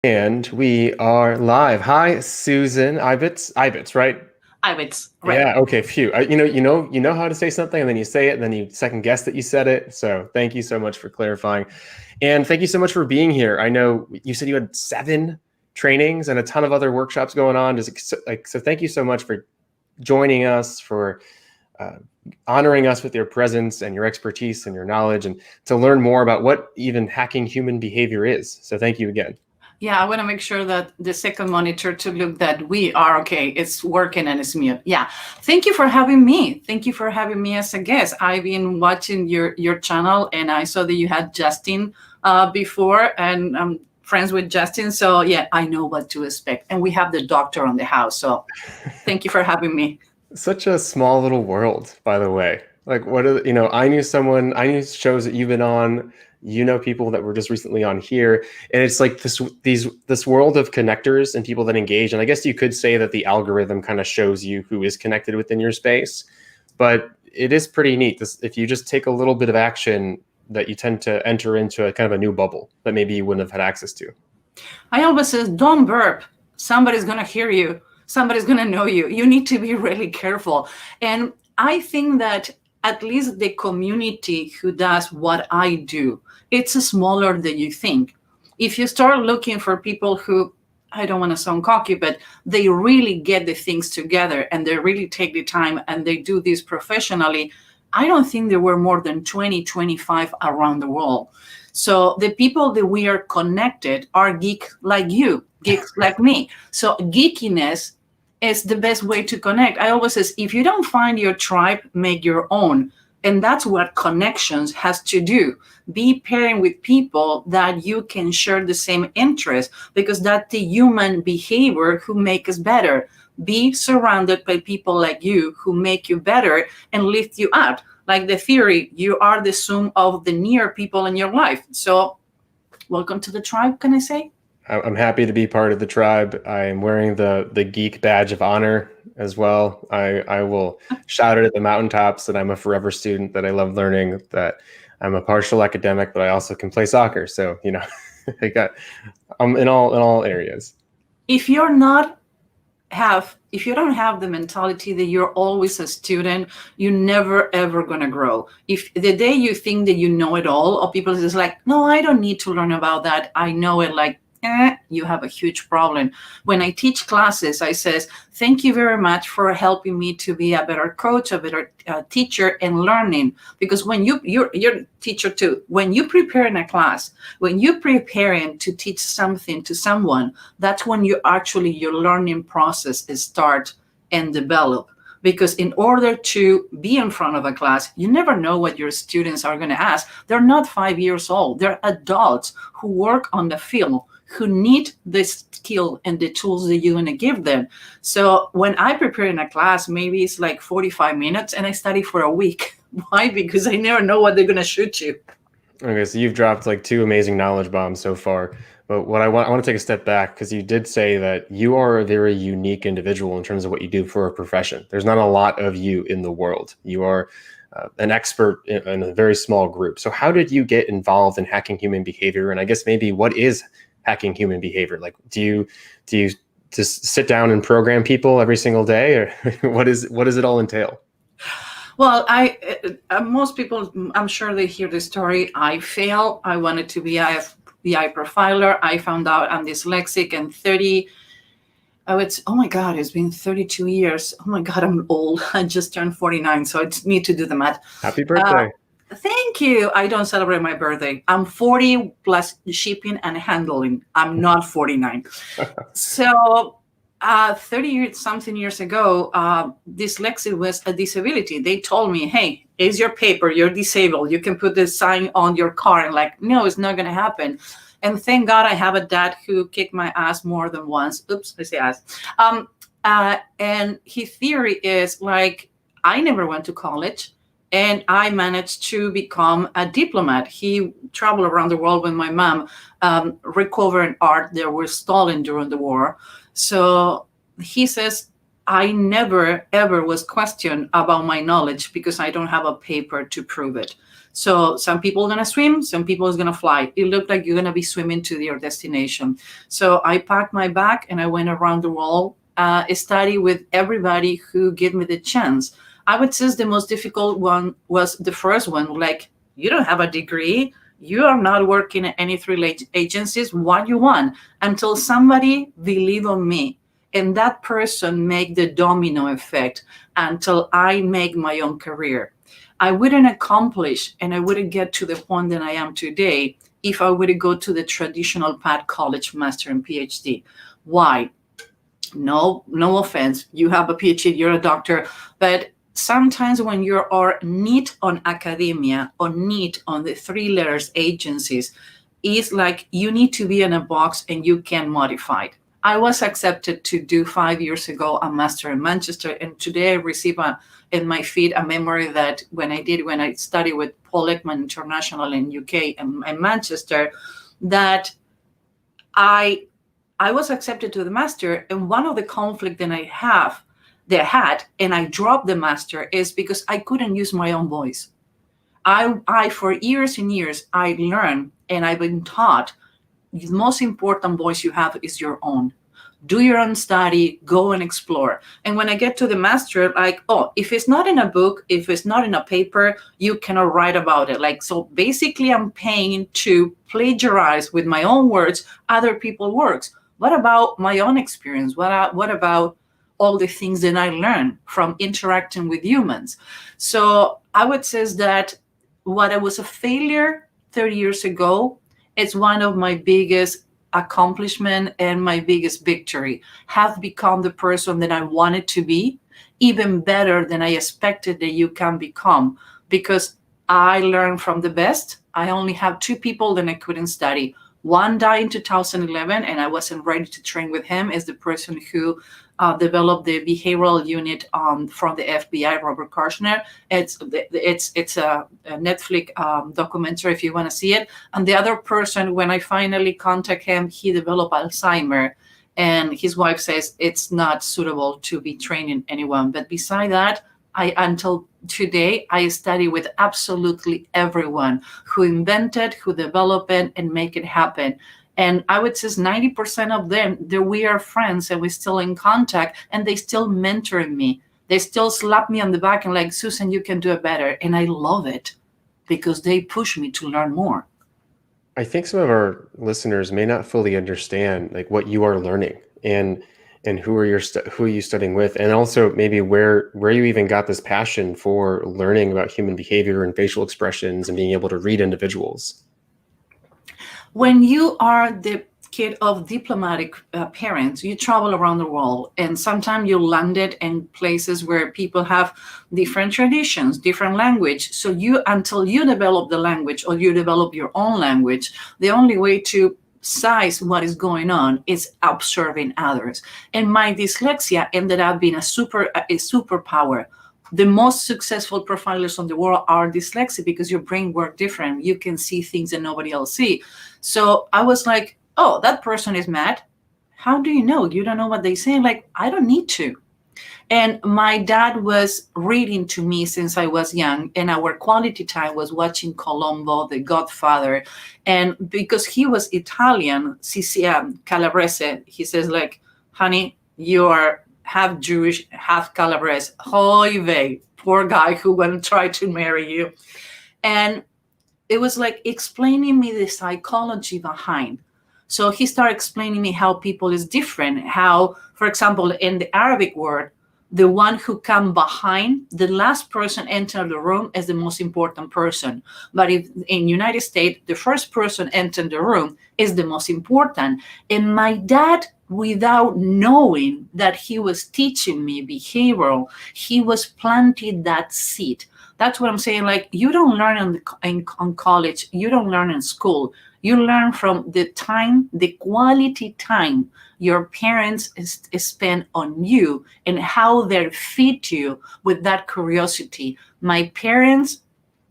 And we are live. Hi, Susan Ibitz, right? Ibitz, right. Yeah. Okay. Phew. You know how to say something, and then you say it, and then you second guess that you said it. So thank you so much for clarifying, and thank you so much for being here. I know you said you had 7 trainings and a ton of other workshops going on. So thank you so much for joining us, for uh, honoring us with your presence and your expertise and your knowledge, and to learn more about what even hacking human behavior is. So thank you again. Yeah, I want to make sure that the second monitor to look that we are okay. It's working and it's mute. Yeah. Thank you for having me. Thank you for having me as a guest. I've been watching your channel and I saw that you had Justin before, and I'm friends with Justin. So yeah, I know what to expect. And we have the doctor on the house. So thank you for having me. Such a small little world, by the way. Like, I knew shows that you've been on, people that were just recently on here. And it's like this world of connectors and people that engage. And I guess you could say that the algorithm kind of shows you who is connected within your space. But it is pretty neat. If you just take a little bit of action, that you tend to enter into a kind of a new bubble that maybe you wouldn't have had access to. I always say, don't burp. Somebody's going to hear you. Somebody's going to know you. You need to be really careful. And I think that at least the community who does what I do, it's smaller than you think. If you start looking for people who, I don't want to sound cocky, but they really get the things together and they really take the time and they do this professionally, I don't think there were more than 20, 25 around the world. So the people that we are connected are geeks like you, geeks like me. So geekiness is the best way to connect. I always say, if you don't find your tribe, make your own. And that's what connections has to do. Be pairing with people that you can share the same interest, because that's the human behavior who make us better. Be surrounded by people like you who make you better and lift you up. Like the theory, you are the sum of the near people in your life. So welcome to the tribe, can I say? I'm happy to be part of the tribe. I am wearing the geek badge of honor as well. I will shout it at the mountaintops that I'm a forever student, that I love learning, that I'm a partial academic, but I also can play soccer. So, I'm in all areas. If you don't have the mentality that you're always a student, you're never ever gonna grow. If the day you think that you know it all, or people is like, no, I don't need to learn about that, I know it, like, you have a huge problem. When I teach classes, I says, thank you very much for helping me to be a better coach, a better teacher, and learning. Because when you're a teacher too, when you prepare in a class, when you're preparing to teach something to someone, that's when your learning process is start and develop. Because in order to be in front of a class, you never know what your students are going to ask. They're not 5 years old. They're adults who work on the field, who need the skill and the tools that you're going to give them. So when I prepare in a class, maybe it's like 45 minutes and I study for a week. Why? Because I never know what they're going to shoot you. Okay, so you've dropped like 2 amazing knowledge bombs so far. But what I want to take a step back, because you did say that you are a very unique individual in terms of what you do for a profession. There's not a lot of you in the world. You are an expert in a very small group. So how did you get involved in hacking human behavior? And I guess maybe what is hacking human behavior? Like, do you just sit down and program people every single day, or what does it all entail? Well, most people, I'm sure they hear the story. I failed. I wanted to be a FBI profiler. I found out I'm dyslexic, and oh my God, it's been 32 years. Oh my God, I'm old. I just turned 49, so I need to do the math. Happy birthday. Thank you. I don't celebrate my birthday. I'm 40 plus shipping and handling. I'm not 49. So 30-something years ago, dyslexia was a disability. They told me, hey, here's your paper. You're disabled. You can put this sign on your car. And like, no, it's not going to happen. And thank God I have a dad who kicked my ass more than once. Oops, I say ass. And his theory is like, I never went to college. And I managed to become a diplomat. He traveled around the world with my mom, recovering art that was stolen during the war. So he says, I never, ever was questioned about my knowledge because I don't have a paper to prove it. So some people are going to swim, some people is going to fly. It looked like you're going to be swimming to your destination. So I packed my bag and I went around the world, study with everybody who gave me the chance. I would say the most difficult one was the first one. Like, you don't have a degree. You are not working at any three agencies. What do you want? Until somebody believe on me. And that person make the domino effect until I make my own career. I wouldn't accomplish and I wouldn't get to the point that I am today if I would go to the traditional path, college, master, and PhD. Why? No offense. You have a PhD, you're a doctor, but sometimes when you are neat on academia or neat on the three letters agencies, it's like you need to be in a box and you can modify it. I was accepted to do 5 years ago a master in Manchester, and today I receive in my feed a memory that when I studied with Paul Ekman International in UK and Manchester, that I was accepted to the master, and one of the conflict that I had, and I dropped the master, is because I couldn't use my own voice. I for years and years, I learned and I've been taught the most important voice you have is your own. Do your own study, go and explore. And when I get to the master, like, oh, if it's not in a book, if it's not in a paper, you cannot write about it. Like, so basically I'm paying to plagiarize with my own words other people's works. What about my own experience? What about all the things that I learned from interacting with humans? So I would say that what I was a failure 30 years ago, it's one of my biggest accomplishment and my biggest victory. Have become the person that I wanted to be, even better than I expected that you can become, because I learned from the best. I only have 2 people that I couldn't study. One died in 2011, and I wasn't ready to train with him. Is the person who developed the behavioral unit from the FBI, Robert Karshner. It's a Netflix documentary if you want to see it. And the other person, when I finally contact him, he developed Alzheimer, and his wife says it's not suitable to be training anyone. But beside that, until today, I study with absolutely everyone who invented, who developed it, and make it happen. And I would say 90% of them, we are friends and we're still in contact, and they still mentoring me. They still slap me on the back and like, Susan, you can do it better. And I love it because they push me to learn more. I think some of our listeners may not fully understand like what you are learning and who are you studying with, and also maybe where you even got this passion for learning about human behavior and facial expressions and being able to read individuals. When you are the kid of diplomatic parents, you travel around the world, and sometimes you landed in places where people have different traditions, different language. So until you develop the language or you develop your own language, the only way to size what is going on is observing others. And my dyslexia ended up being a superpower. The most successful profilers on the world are dyslexic because your brain works different. You can see things that nobody else see. So I was like, oh, that person is mad. How do you know? You don't know what they say. Like, I don't need to. And my dad was reading to me since I was young, and our quality time was watching Colombo, The Godfather. And because he was Italian, Calabrese, he says like, honey, you are half Jewish, half Calabrese. Oy vey, poor guy who went to try to marry you. And it was like explaining me the psychology behind. So he started explaining me how people is different, how, for example, in the Arabic word, the one who come behind, the last person enter the room is the most important person. But if in United States, the first person enter the room is the most important. And my dad, without knowing that he was teaching me behavioral, he was planting that seed. That's what I'm saying. Like, you don't learn in college, you don't learn in school. You learn from the time, the quality time your parents spend on you and how they feed you with that curiosity. My parents,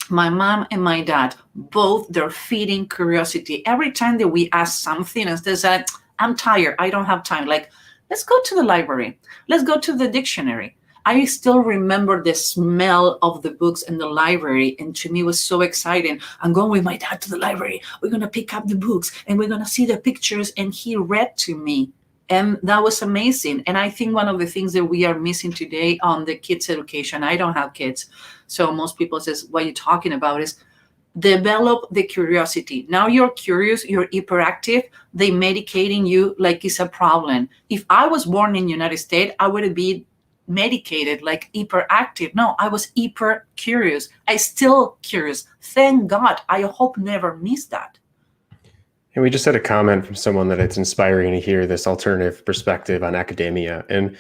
my mom and my dad, both, they're feeding curiosity. Every time that we ask something, and they say, I'm tired, I don't have time. Like, let's go to the library. Let's go to the dictionary. I still remember the smell of the books in the library. And to me, it was so exciting. I'm going with my dad to the library. We're going to pick up the books and we're going to see the pictures. And he read to me. And that was amazing. And I think one of the things that we are missing today on the kids' education, I don't have kids. So most people says, what are you talking about? Is develop the curiosity. Now you're curious, you're hyperactive, they medicating you like it's a problem. If I was born in the United States, I would be medicated like hyperactive. No, I was hyper curious. I still curious. Thank God. I hope never miss that. And we just had a comment from someone that it's inspiring to hear this alternative perspective on academia. And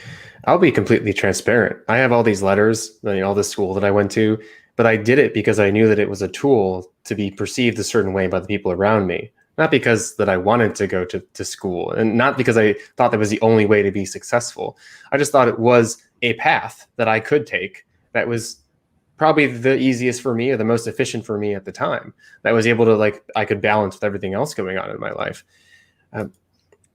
I'll be completely transparent. I have all these letters, all this school that I went to, but I did it because I knew that it was a tool to be perceived a certain way by the people around me. Not because that I wanted to go to school, and not because I thought that was the only way to be successful. I just thought it was a path that I could take that was probably the easiest for me or the most efficient for me at the time, that was able to I could balance with everything else going on in my life.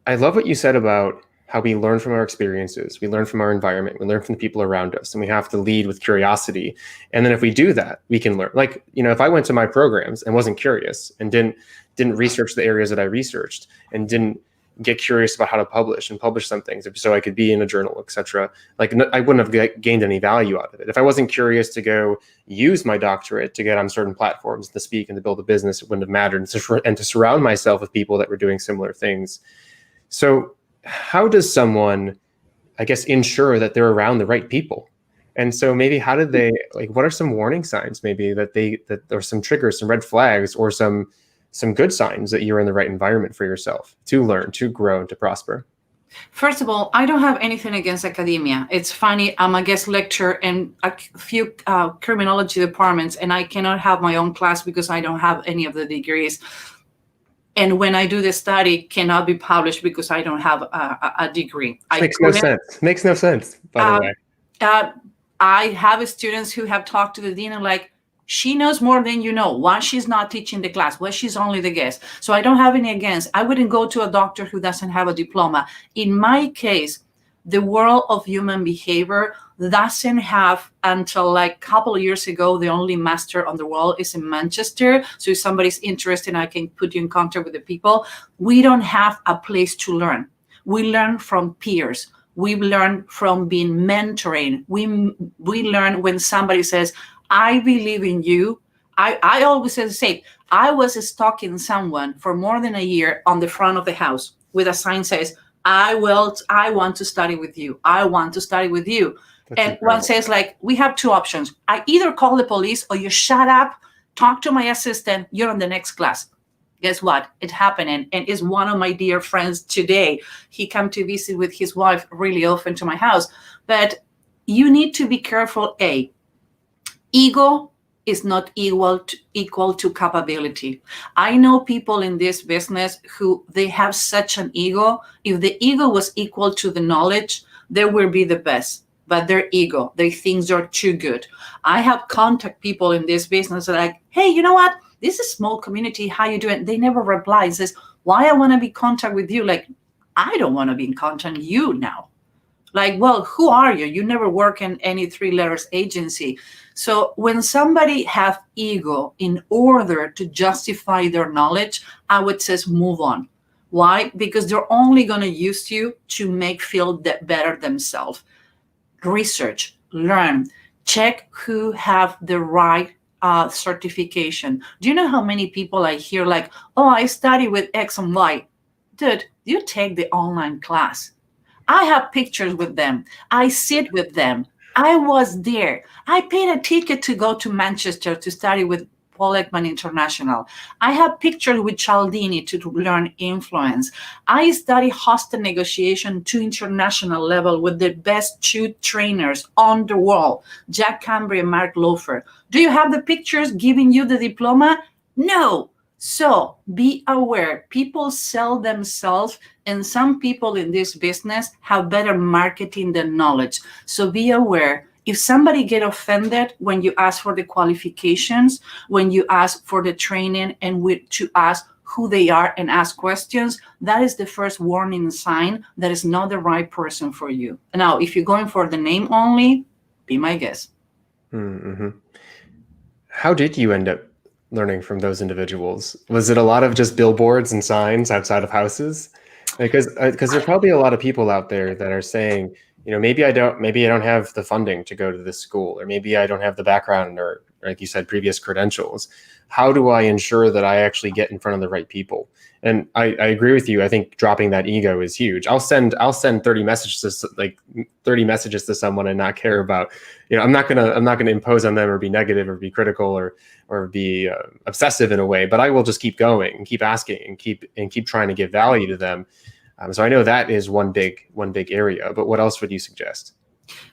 I love what you said about how we learn from our experiences, we learn from our environment, we learn from the people around us, and we have to lead with curiosity. And then if we do that, we can learn. If I went to my programs and wasn't curious and didn't research the areas that I researched and didn't get curious about how to publish some things so I could be in a journal, etc. I wouldn't have gained any value out of it. If I wasn't curious to go use my doctorate to get on certain platforms to speak and to build a business, it wouldn't have mattered. And to surround myself with people that were doing similar things. So how does someone, I guess, ensure that they're around the right people? And so maybe how did they, what are some warning signs maybe that there are some triggers, some red flags, or some good signs that you're in the right environment for yourself to learn, to grow, and to prosper? First of all, I don't have anything against academia. It's funny, I'm a guest lecturer in a few criminology departments, and I cannot have my own class because I don't have any of the degrees. And when I do the study, cannot be published because I don't have a degree. Makes no sense, by the way. I have students who have talked to the dean and she knows more than you know. Why she's not teaching the class? Why she's only the guest? So I don't have any against. I wouldn't go to a doctor who doesn't have a diploma. In my case, the world of human behavior doesn't have, until a couple of years ago, the only master on the world is in Manchester. So if somebody's interested, I can put you in contact with the people. We don't have a place to learn. We learn from peers. We learn from being mentoring. We learn when somebody says, I believe in you. I always say the same. I was stalking someone for more than a year on the front of the house with a sign says, I want to study with you. I want to study with you. That's and incredible. One says we have two options. I either call the police or you shut up, talk to my assistant, you're on the next class. Guess what? It happened and is one of my dear friends today. He come to visit with his wife really often to my house. But you need to be careful, Ego is not equal to capability. I know people in this business who they have such an ego. If the ego was equal to the knowledge, they will be the best. But their ego, they think they're too good. I have contact people in this business hey, you know what? This is a small community. How you doing? They never reply. It says, why I want to be in contact with you? I don't want to be in contact with you now. Well, who are you? You never work in any 3 letters agency. So when somebody have ego in order to justify their knowledge, I would say move on. Why? Because they're only going to use you to make feel better themselves. Research, learn, check who have the right certification. Do you know how many people I hear oh, I study with X and Y? Dude, you take the online class. I have pictures with them. I sit with them. I was there. I paid a ticket to go to Manchester to study with Paul Ekman International. I have pictures with Cialdini to learn influence. I study hostel negotiation to international level with the best 2 trainers on the world, Jack Cambry and Mark Lofer. Do you have the pictures giving you the diploma? No. So be aware. People sell themselves, and some people in this business have better marketing than knowledge. So be aware. If somebody get offended when you ask for the qualifications, when you ask for the training and to ask who they are and ask questions, that is the first warning sign that is not the right person for you. Now, if you're going for the name only, Be my guest. Mm-hmm. How did you end up learning from those individuals? Was it a lot of just billboards and signs outside of houses? Because there's probably a lot of people out there that are saying, maybe I don't have the funding to go to this school, or maybe I don't have the background or like you said, previous credentials. How do I ensure that I actually get in front of the right people? And I agree with you. I think dropping that ego is huge. I'll send 30 messages to someone and not care about, I'm not gonna impose on them or be negative or be critical or be obsessive in a way, but I will just keep going and keep asking and keep trying to give value to them. So I know that is one big area, but what else would you suggest?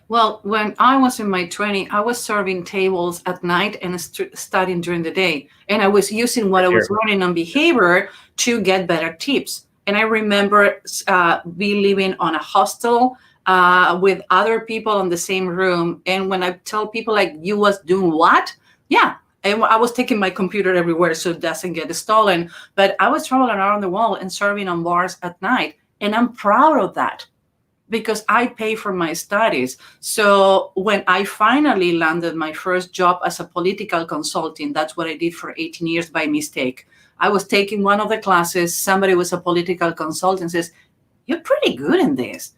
Well, when I was in my 20s, I was serving tables at night and studying during the day. And I was using what I was learning on behavior to get better tips. And I remember be living on a hostel with other people in the same room. And when I tell people like, you was doing what? Yeah. And I was taking my computer everywhere so it doesn't get stolen. But I was traveling around the world and serving on bars at night. And I'm proud of that, because I pay for my studies. So when I finally landed my first job as a political consultant, that's what I did for 18 years by mistake. I was taking one of the classes, somebody was a political consultant, says, you're pretty good in this.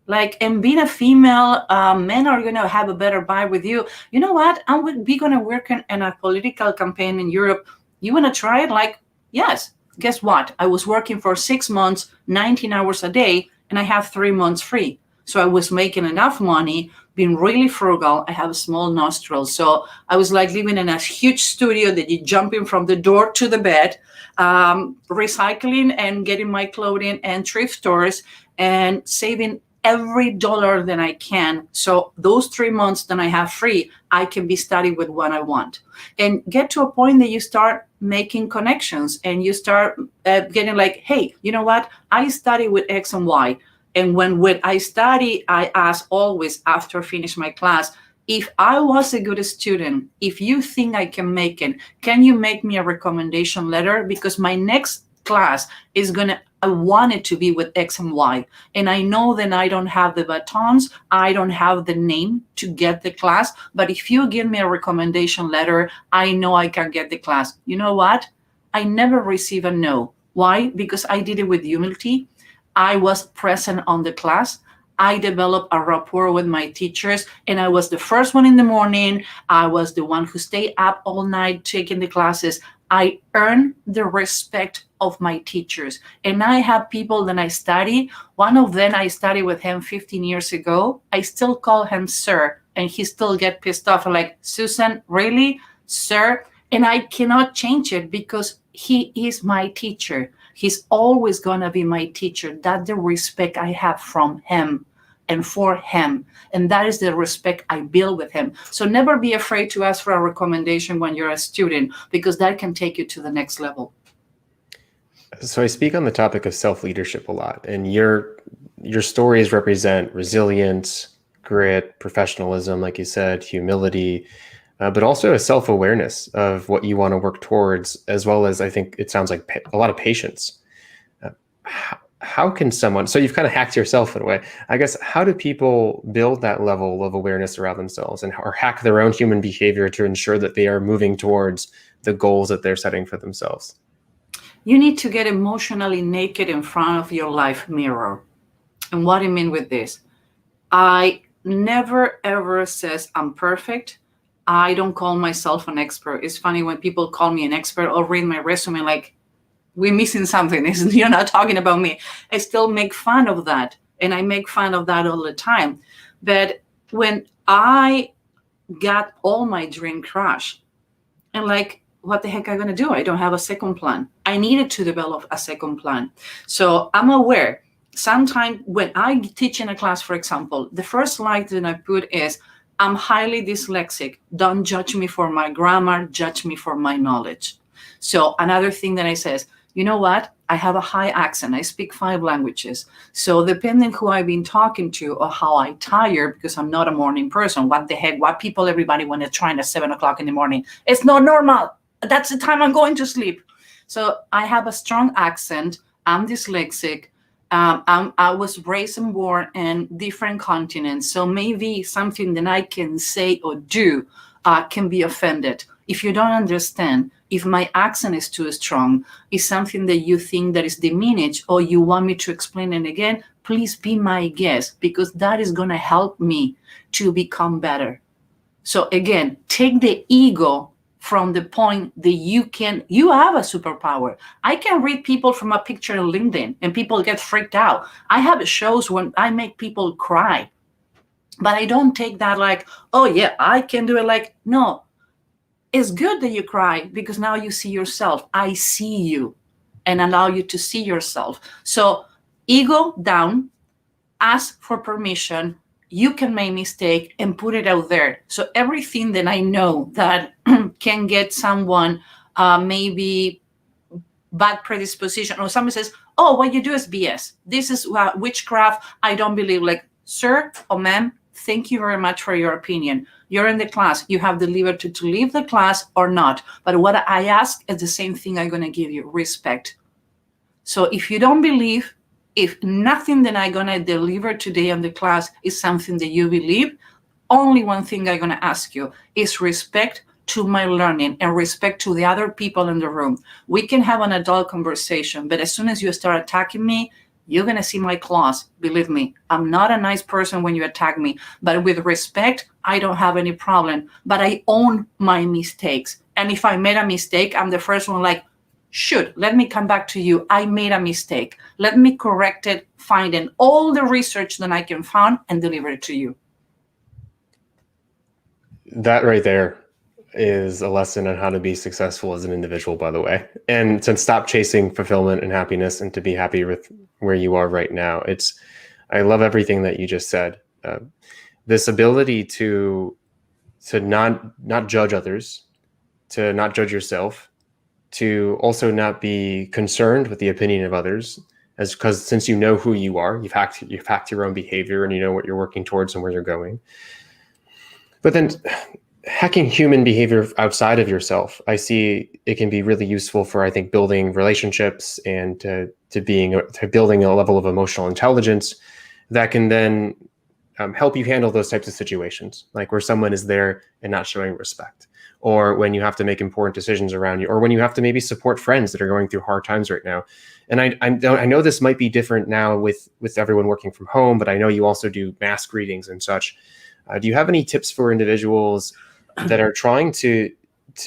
And being a female, men are going to have a better vibe with you. You know what? I would be going to work in a political campaign in Europe. You want to try it? Yes. Guess what? I was working for 6 months, 19 hours a day, and I have 3 months free. So I was making enough money, being really frugal. I have a small nostril. So I was living in a huge studio that you jump in from the door to the bed, recycling and getting my clothing and thrift stores and saving every dollar that I can. So those 3 months that I have free, I can be studying with what I want. And get to a point that you start making connections and you start getting hey, you know what? I study with X and Y. And when I study, I ask always after I finish my class, if I was a good student, if you think I can make it, can you make me a recommendation letter? Because my next class is I want it to be with X and Y. And I know that I don't have the batons, I don't have the name to get the class, but if you give me a recommendation letter, I know I can get the class. You know what? I never receive a no. Why? Because I did it with humility. I was present on the class. I developed a rapport with my teachers, and I was the first one in the morning. I was the one who stayed up all night taking the classes. I earned the respect of my teachers. And I have people that I study. One of them, I studied with him 15 years ago. I still call him sir, and he still get pissed off. I'm Susan, really? Sir? And I cannot change it because he is my teacher. He's always going to be my teacher. That's the respect I have from him and for him. And that is the respect I build with him. So never be afraid to ask for a recommendation when you're a student, because that can take you to the next level. So I speak on the topic of self-leadership a lot, and your stories represent resilience, grit, professionalism, like you said, humility, but also a self-awareness of what you want to work towards, as well as, I think it sounds like a lot of patience. How can someone, so you've kind of hacked yourself in a way, I guess, how do people build that level of awareness around themselves or hack their own human behavior to ensure that they are moving towards the goals that they're setting for themselves? You need to get emotionally naked in front of your life mirror. And what I mean with this, I never ever says I'm perfect. I don't call myself an expert. It's funny when people call me an expert or read my resume we're missing something. You're not talking about me. I still make fun of that. And I make fun of that all the time. But when I got all my dream crushed, and what the heck am I going to do? I don't have a second plan. I needed to develop a second plan. So I'm aware. Sometimes when I teach in a class, for example, the first slide that I put is, I'm highly dyslexic. Don't judge me for my grammar. Judge me for my knowledge. So another thing that I says, you know what? I have a high accent. I speak 5 languages. So depending who I've been talking to or how I tire, because I'm not a morning person, what the heck, what people, everybody when they're trying at 7 o'clock in the morning, it's not normal. That's the time I'm going to sleep. So I have a strong accent. I'm dyslexic. I was raised and born in different continents, so maybe something that I can say or do can be offended. If you don't understand, if my accent is too strong, is something that you think that is diminished, or you want me to explain it again, please be my guest, because that is going to help me to become better. So again, take the ego from the point that you have a superpower. I can read people from a picture on LinkedIn and people get freaked out. I have shows when I make people cry, but I don't take that like, oh yeah, I can do it. Like, no, it's good that you cry because now you see yourself. I see you and allow you to see yourself. So ego down, ask for permission. You can make mistake and put it out there. So everything that I know that can get someone maybe bad predisposition, or somebody says, oh, what you do is BS. This is witchcraft. I don't believe. Like, sir or ma'am, thank you very much for your opinion. You're in the class. You have the liberty to leave the class or not. But what I ask is the same thing I'm going to give you, respect. So if you don't believe, if nothing that I'm going to deliver today on the class is something that you believe, only one thing I'm going to ask you is respect to my learning and respect to the other people in the room. We can have an adult conversation, but as soon as you start attacking me, you're going to see my claws. Believe me, I'm not a nice person when you attack me, but with respect, I don't have any problem. But I own my mistakes. And if I made a mistake, I'm the first one like, shoot, let me come back to you. I made a mistake. Let me correct it, finding all the research that I can find and deliver it to you. That right there is a lesson on how to be successful as an individual, by the way, and to stop chasing fulfillment and happiness and to be happy with where you are right now. I love everything that you just said. This ability to not judge others, to not judge yourself, to also not be concerned with the opinion of others, because since you know who you are, you've hacked your own behavior and you know what you're working towards and where you're going. But then hacking human behavior outside of yourself, I see it can be really useful for, I think, building relationships and to building a level of emotional intelligence that can then help you handle those types of situations, like where someone is there and not showing respect, or when you have to make important decisions around you, or when you have to maybe support friends that are going through hard times right now. And I know this might be different now with everyone working from home, but I know you also do mask readings and such. Do you have any tips for individuals that are trying to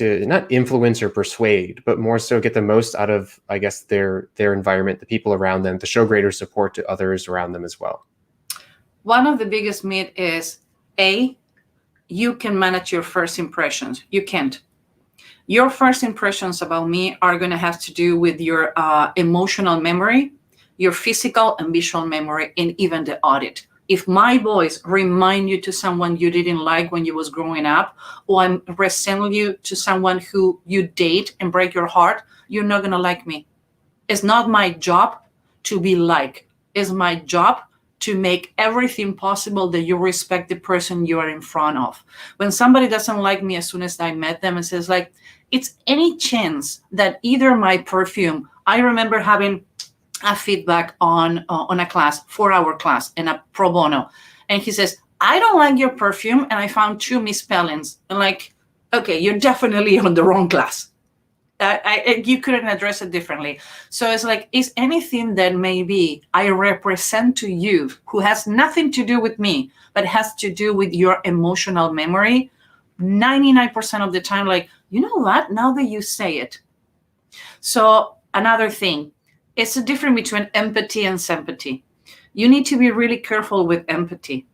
not influence or persuade, but more so get the most out of, I guess, their environment, the people around them, to show greater support to others around them as well? One of the biggest myths is, you can manage your first impressions. You can't. Your first impressions about me are going to have to do with your emotional memory, your physical and visual memory, and even the audit. If my voice remind you to someone you didn't like when you was growing up, or I'm resent you to someone who you date and break your heart, you're not going to like me. It's not my job to be like. It's my job to make everything possible that you respect the person you are in front of. When somebody doesn't like me as soon as I met them and says like, it's any chance that either my perfume, I remember having a feedback on a class, 4-hour class, and a pro bono. And he says, I don't like your perfume, and I found 2 misspellings. And like, okay, you're definitely on the wrong class. You couldn't address it differently. So it's like, is anything that maybe I represent to you who has nothing to do with me, but has to do with your emotional memory, 99% of the time, like, you know what, now that you say it. So another thing, it's the difference between empathy and sympathy. You need to be really careful with empathy,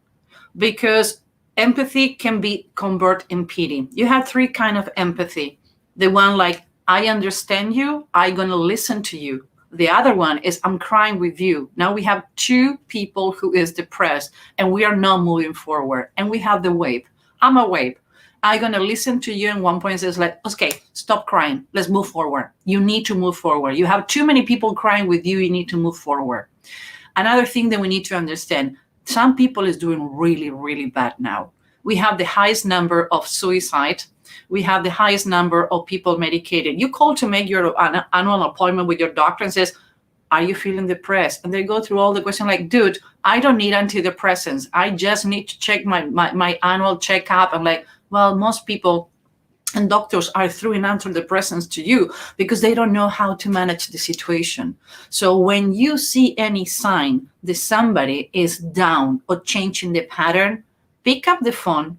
because empathy can be converted in pity. You have 3 kinds of empathy. The one like, I understand you, I'm going to listen to you. The other one is, I'm crying with you. Now we have 2 people who is depressed and we are not moving forward. And we have the wave. I'm a wave. I'm going to listen to you, and one point says like, okay, stop crying. Let's move forward. You need to move forward. You have too many people crying with you. You need to move forward. Another thing that we need to understand, some people is doing really, really bad now. We have the highest number of suicide. We have the highest number of people medicated. You call to make your annual appointment with your doctor and says, Are you feeling depressed? And they go through all the questions like, dude, I don't need antidepressants. I just need to check my annual checkup. I'm like, well, most people and doctors are throwing antidepressants to you because they don't know how to manage the situation. So when you see any sign that somebody is down or changing the pattern, pick up the phone,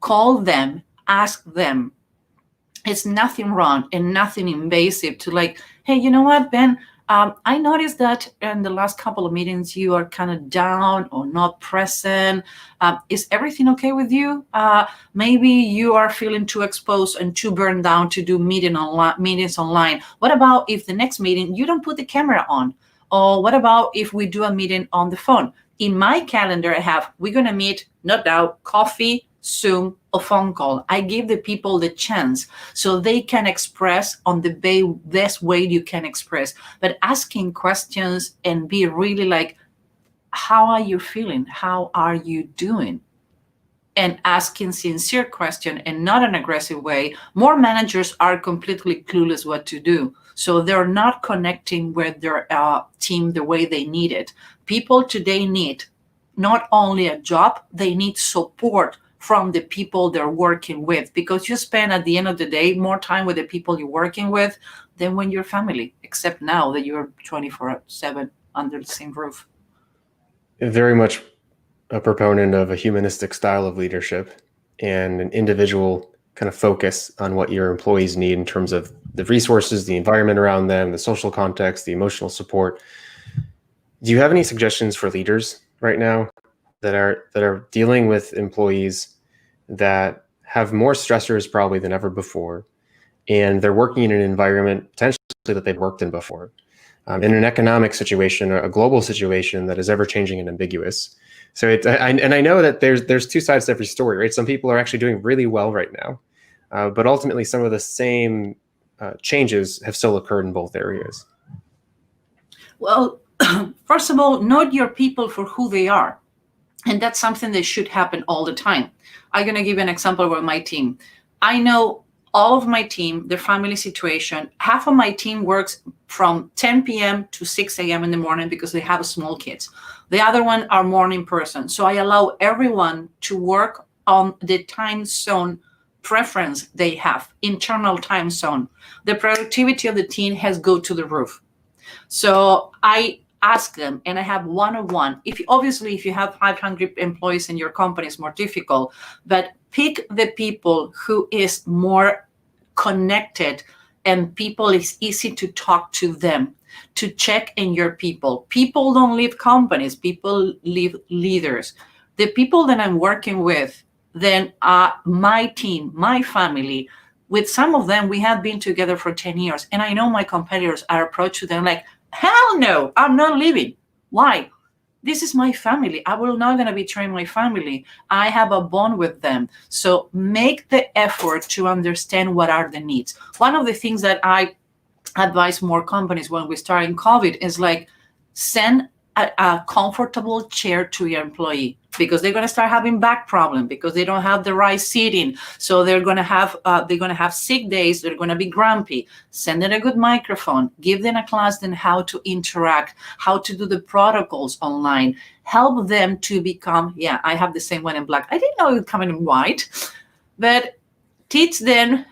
call them, ask them. It's nothing wrong and nothing invasive to like, hey, you know what, Ben? I noticed that in the last couple of meetings, you are kind of down or not present. Is everything okay with you? Maybe you are feeling too exposed and too burned down to do meetings online. What about if the next meeting, you don't put the camera on? Or what about if we do a meeting on the phone? In my calendar, I have, we're going to meet, no doubt, coffee, Zoom, or phone call. I give the people the chance so they can express on the best way you can express, but asking questions and be really like, how are you feeling? How are you doing? And asking sincere question and not an aggressive way. More managers are completely clueless what to do. So they're not connecting with their team the way they need it. People today need not only a job, they need support from the people they're working with, because you spend at the end of the day more time with the people you're working with than when you're family, except now that you're 24/7 under the same roof. Very much a proponent of a humanistic style of leadership and an individual kind of focus on what your employees need in terms of the resources, the environment around them, the social context, the emotional support. Do you have any suggestions for leaders right now that are dealing with employees that have more stressors probably than ever before, and they're working in an environment potentially that they've worked in before, in an economic situation or a global situation that is ever changing and ambiguous? So I know that there's two sides to every story, right? Some people are actually doing really well right now, but ultimately some of the same changes have still occurred in both areas. Well, first of all, know your people for who they are. And that's something that should happen all the time. I'm going to give you an example with my team. I know all of my team, their family situation. Half of my team works from 10 p.m. to 6 a.m. in the morning because they have small kids. The other one are morning person. So I allow everyone to work on the time zone preference they have, internal time zone. The productivity of the team has go to the roof. So I ask them, and I have one-on-one. If you have 500 employees in your company, it's more difficult, but pick the people who is more connected and people is easy to talk to them, to check in your people. People don't leave companies, people leave leaders. The people that I'm working with, then my team, my family, with some of them, we have been together for 10 years. And I know my competitors are approached to them like, hell no, I'm not leaving. Why? This is my family. I will not going to betray my family. I have a bond with them. So make the effort to understand what are the needs. One of the things that I advise more companies when we start in COVID is like, send a comfortable chair to your employee, because they're going to start having back problem because they don't have the right seating. So they're going to have sick days. They're going to be grumpy. Send them a good microphone. Give them a class on how to interact, how to do the protocols online. Help them to become, yeah, I have the same one in black. I didn't know it would come in white, but teach them.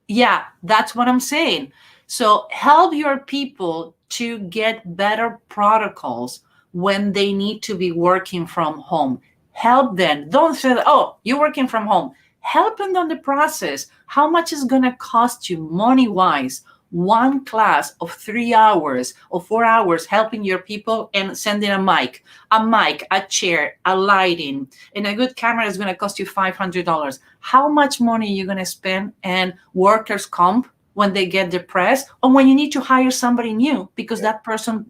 Yeah, that's what I'm saying. So help your people to get better protocols when they need to be working from home. Help them. Don't say, oh, you're working from home. Help them on the process. How much is going to cost you money-wise? One class of 3 hours or 4 hours helping your people and sending a mic, a chair, a lighting, and a good camera is going to cost you $500. How much money are you going to spend and workers' comp when they get depressed, or when you need to hire somebody new because that person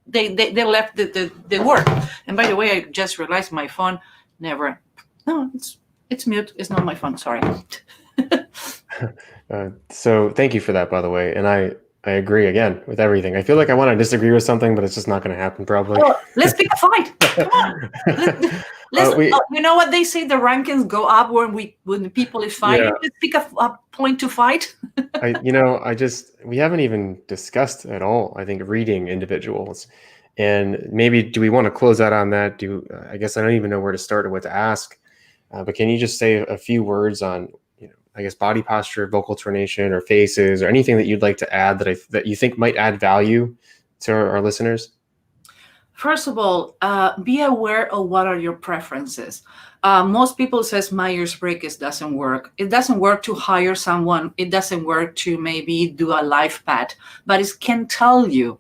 they left the work. And by the way, I just realized my phone never. No, it's mute. It's not my phone. Sorry. So thank you for that, by the way. And I agree again with everything. I feel like I want to disagree with something, but it's just not going to happen probably. Well, let's pick a fight. Come on. Listen, you know what they say? The rankings go up when the people is fighting. Yeah. Let's pick a point to fight. We haven't even discussed at all, I think, reading individuals. And maybe, do we want to close out on that? I guess I don't even know where to start or what to ask. But can you just say a few words on, I guess, body posture, vocal tonation, or faces, or anything that you'd like to add that you think might add value to our listeners? First of all, be aware of what are your preferences. Most people says Myers-Briggs doesn't work. It doesn't work to hire someone. It doesn't work to maybe do a life path, but it can tell you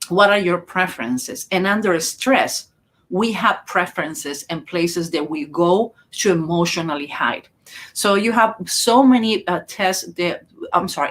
what are your preferences. And under stress, we have preferences and places that we go to emotionally hide. So you have so many tests that,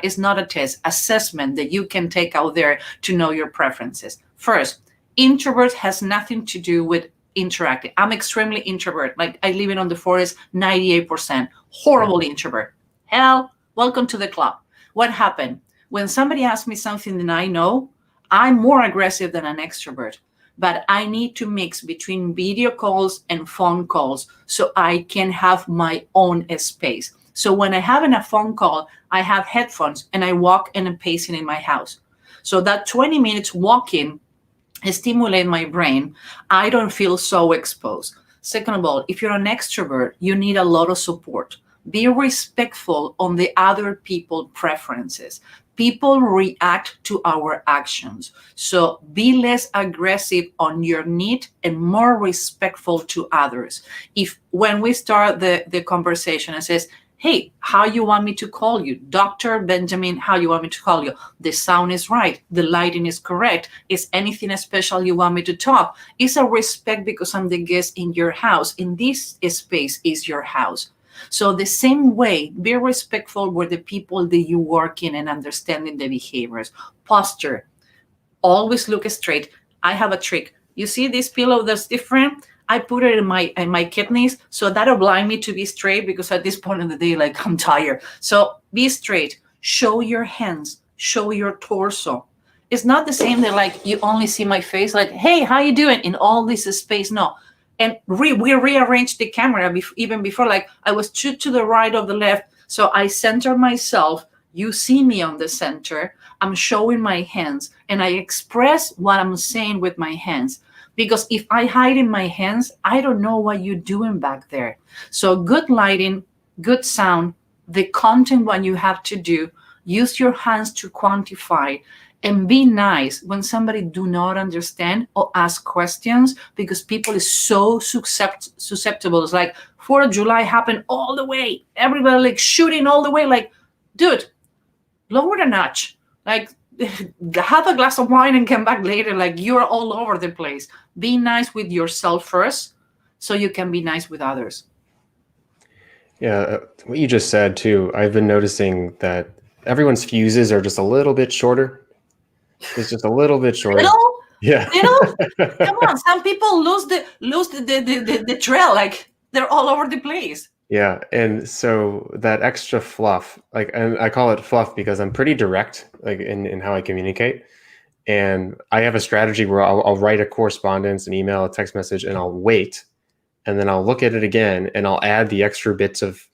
it's not a test, assessment that you can take out there to know your preferences. First, introvert has nothing to do with interacting. I'm extremely introvert. Like, I live in on the forest, 98%. Horrible introvert. Hell, welcome to the club. What happened? When somebody asks me something that I know, I'm more aggressive than an extrovert. But I need to mix between video calls and phone calls so I can have my own space. So when I have a phone call, I have headphones and I walk and I'm pacing in my house. So that 20 minutes walking stimulate my brain. I don't feel so exposed. Second of all, if you're an extrovert, you need a lot of support. Be respectful on the other people's preferences. People react to our actions. So be less aggressive on your need and more respectful to others. If when we start the conversation and says, hey, how you want me to call you? Dr. Benjamin, how you want me to call you? The sound is right. The lighting is correct. Is anything special you want me to talk? It's a respect because I'm the guest in your house. In this space is your house. So the same way, be respectful with the people that you work in and understanding the behaviors. Posture, always look straight. I have a trick. You see this pillow that's different? I put it in my kidneys, so that'll blind me to be straight because at this point in the day, like, I'm tired. So be straight. Show your hands. Show your torso. It's not the same that like you only see my face, like, hey, how you doing? In all this space, no. And we rearranged the camera even before, like I was to the right or the left. So I center myself. You see me on the center. I'm showing my hands and I express what I'm saying with my hands. Because if I hide in my hands, I don't know what you're doing back there. So good lighting, good sound, the content what you have to do, use your hands to quantify, and be nice when somebody do not understand or ask questions, because people is so susceptible. It's like 4th of July happened all the way. Everybody like shooting all the way. Like, dude, lower the notch. Like, have a glass of wine and come back later. Like, you're all over the place. Be nice with yourself first so you can be nice with others. Yeah, what you just said too, I've been noticing that everyone's fuses are just a little bit shorter. It's just a little bit shorter. Little? Yeah. Little? Come on, some people lose the trail. Like, they're all over the place. Yeah, and so that extra fluff, like, and I call it fluff because I'm pretty direct, like in how I communicate. And I have a strategy where I'll write a correspondence, an email, a text message, and I'll wait, and then I'll look at it again, and I'll add the extra bits of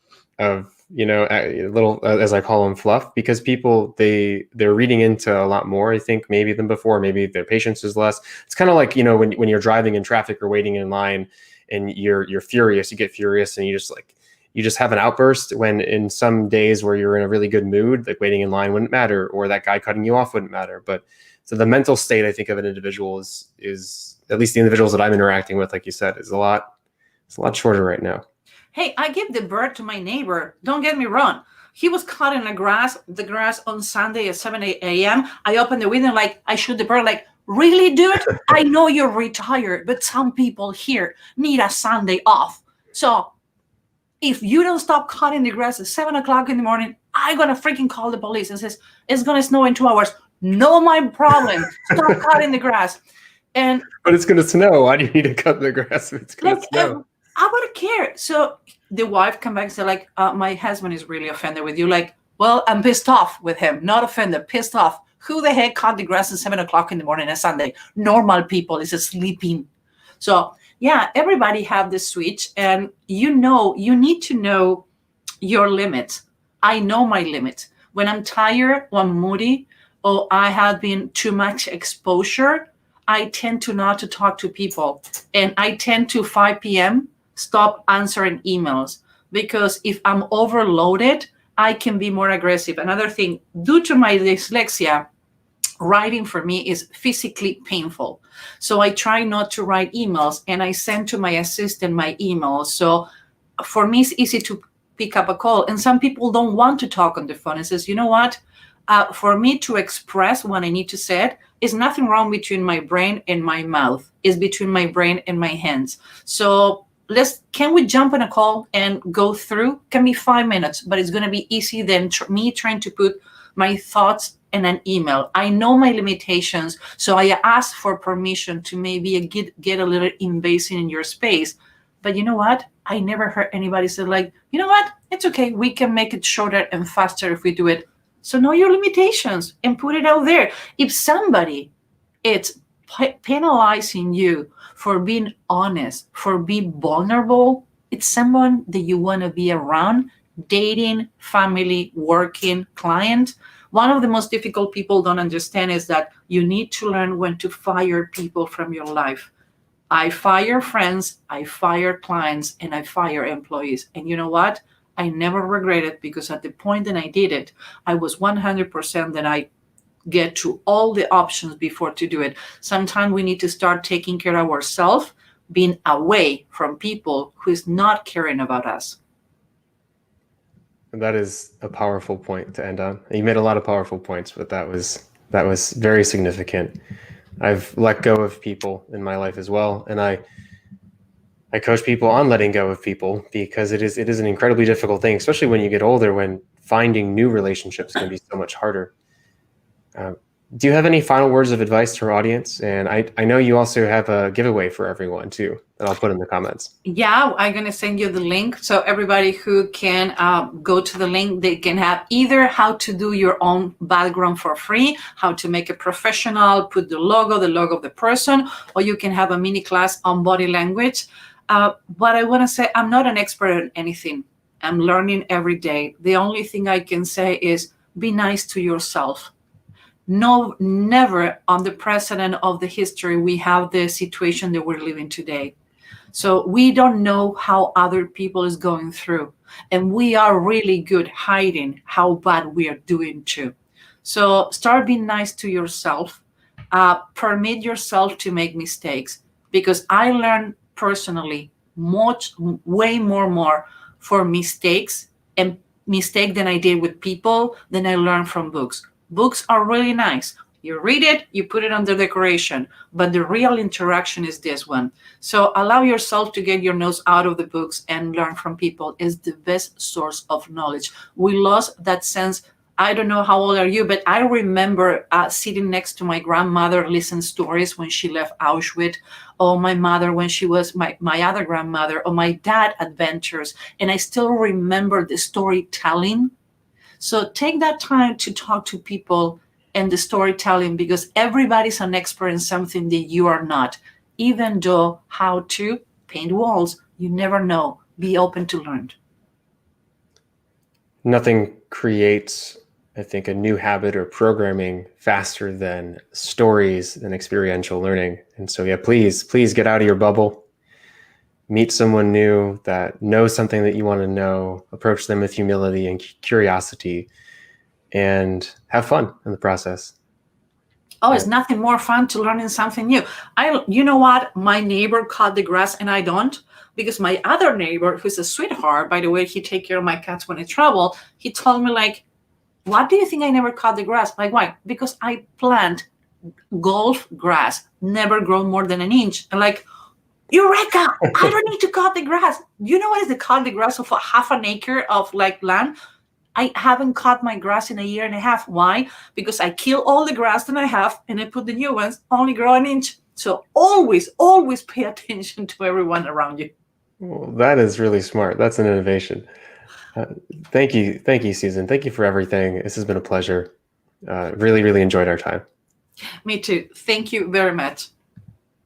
little, as I call them, fluff, because people they're reading into a lot more, I think, maybe than before. Maybe their patience is less. It's kind of like, when you're driving in traffic or waiting in line, and you're furious, you get furious, and you just have an outburst, when in some days where you're in a really good mood, like waiting in line wouldn't matter, or that guy cutting you off wouldn't matter. But so the mental state, I think, of an individual is at least the individuals that I'm interacting with, like you said, it's a lot shorter right now. Hey, I give the bird to my neighbor. Don't get me wrong. He was cutting the grass on Sunday at 7 a.m. I opened the window, like, I shoot the bird, like, really, dude? I know you're retired, but some people here need a Sunday off. So if you don't stop cutting the grass at 7 o'clock in the morning, I'm going to freaking call the police and says, it's going to snow in 2 hours. No, my problem. Stop cutting the grass. But it's going to snow. Why do you need to cut the grass if it's going to snow? I wouldn't care. So the wife come back and say, like, my husband is really offended with you. Like, well, I'm pissed off with him. Not offended, pissed off. Who the heck cut the grass at 7 o'clock in the morning on Sunday? Normal people is sleeping. So yeah, everybody have the switch, and you need to know your limits. I know my limits. When I'm tired or I'm moody or I have been too much exposure, I tend to not to talk to people. And I tend to 5 p.m. stop answering emails, because if I'm overloaded, I can be more aggressive. Another thing, due to my dyslexia, writing for me is physically painful. So I try not to write emails, and I send to my assistant my emails. So for me, it's easy to pick up a call. And some people don't want to talk on the phone and says, you know what? For me to express what I need to say, is nothing wrong between my brain and my mouth. It's between my brain and my hands. So can we jump on a call and go through? Can be 5 minutes, but it's going to be easy than me trying to put my thoughts in an email. I know my limitations, so I ask for permission to maybe get a little invasive in your space. But you know what? I never heard anybody say like, you know what? It's okay. We can make it shorter and faster if we do it. So know your limitations and put it out there. If somebody is penalizing you for being honest, for being vulnerable, it's someone that you want to be around, dating, family, working, client. One of the most difficult people don't understand is that you need to learn when to fire people from your life. I fire friends, I fire clients, and I fire employees. And you know what? I never regret it, because at the point that I did it, I was 100% that I get to all the options before to do it. Sometimes we need to start taking care of ourselves, being away from people who is not caring about us. That is a powerful point to end on. You made a lot of powerful points, but that was very significant. I've let go of people in my life as well, and I coach people on letting go of people, because it is an incredibly difficult thing, especially when you get older, when finding new relationships can be so much harder. Do you have any final words of advice to our audience? And I know you also have a giveaway for everyone too, that I'll put in the comments. Yeah, I'm going to send you the link. So everybody who can go to the link, they can have either how to do your own background for free, how to make it professional, put the logo of the person, or you can have a mini class on body language. But I want to say, I'm not an expert in anything. I'm learning every day. The only thing I can say is be nice to yourself. No, never on the precedent of the history, we have the situation that we're living today. So we don't know how other people is going through. And we are really good hiding how bad we are doing too. So start being nice to yourself. Permit yourself to make mistakes. Because I learned personally way more for mistakes and mistake than I did with people than I learned from books. Books are really nice. You read it, you put it under decoration, but the real interaction is this one. So allow yourself to get your nose out of the books and learn from people is the best source of knowledge. We lost that sense. I don't know how old are you, but I remember sitting next to my grandmother, listen stories when she left Auschwitz, or my mother when she was my other grandmother, or my dad adventures. And I still remember the storytelling. So take that time to talk to people and the storytelling, because everybody's an expert in something that you are not. Even though how to paint walls, you never know. Be open to learn. Nothing creates, I think, a new habit or programming faster than stories and experiential learning. And so, yeah, please get out of your bubble. Meet someone new that knows something that you want to know. Approach them with humility and curiosity, and have fun in the process. Oh, it's nothing more fun to learning something new. You know what? My neighbor cut the grass and I don't, because my other neighbor, who's a sweetheart, by the way, he take care of my cats when I travel. He told me like, what do you think I never cut the grass? Like, why? Because I plant golf grass, never grow more than an inch. And like, Eureka! I don't need to cut the grass. You know what is the cut the grass of a half an acre of like land? I haven't cut my grass in a year and a half. Why? Because I kill all the grass that I have and I put the new ones, only grow an inch. So always pay attention to everyone around you. Well, that is really smart. That's an innovation. Thank you, Susan. Thank you for everything. This has been a pleasure. Really enjoyed our time. Me too. Thank you very much.